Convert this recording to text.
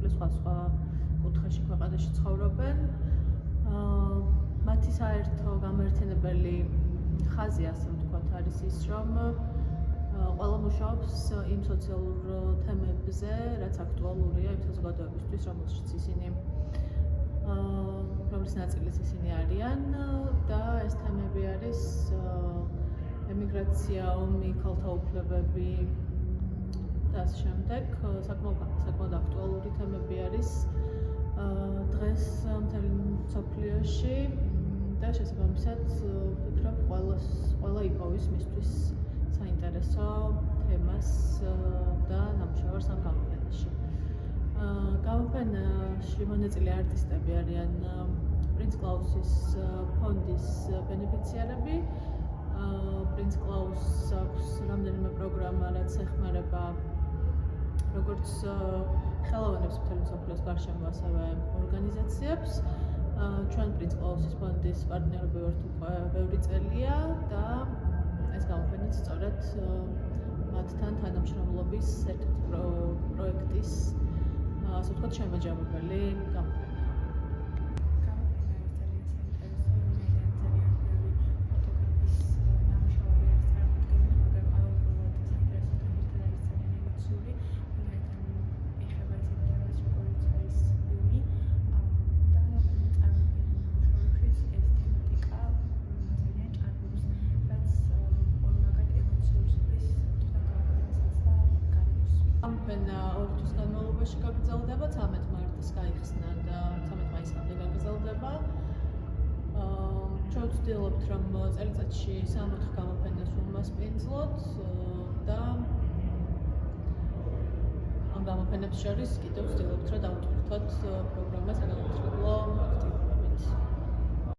მსოფლიოს სხვა კუთხეში ქვეყანაში ცხოვრობენ. მათი საერთო გამაერთიანებელი ხაზი, ასე ვთქვათ, არის ის, რომ ყველა მუშაობს იმ სოციალურ თემებზე, რაც აქტუალურია იმ საზოგადოებისთვის, რომელშიც ისინი რომლის ნაწილიც ისინი არიან და ეს თემები არის ემიგრაცია, ომი, ქალთა უფლებები და ასე შემდეგ. საკმაოდ აქტუალური თემები არის დღეს მთელ მსოფლიოში და შესაბამისად ვფიქრობ ყველა იპოვის მისთვის საინტერესო თემას და ნამუშევარს ამ გამოფენაში. გამოფენაში მონაწილე არტისტები არიან პრინც კლაუსის ფონდის ბენეფიციარები. პრინც კლაუსს აქვს რამდენიმე პროგრამა, რაც ეხმარება როგორც ხელოვნებს მთელი მსოფლიოს გარშემო, ასევე ორგანიზაციებს. ჩვენ პრინც კლაუსის ფონდის პარტნიორები ვართ უკვე ბევრი წელია და ეს გამოფენაც სწორედ მათთან თანამშრომლობის ერთ-ერთი პროექტის ასე ვთქვათ შემაჯამებელი გამოფენა. გამოფენა 2 თვის განმავლობაში გაგრძელდება, 13 მარტს გაიხსნა და 13 მაისამდე გაგრძელდება. ჩვენ ვცდილობთ, რომ წელიწადში 3-4 გამოფენას ვუმასპინძლოთ და ამ გამოფენებს შორის კიდევ ვცდილობთ, რომ დავუწყოთ პროგრამას საგანმანათლებლო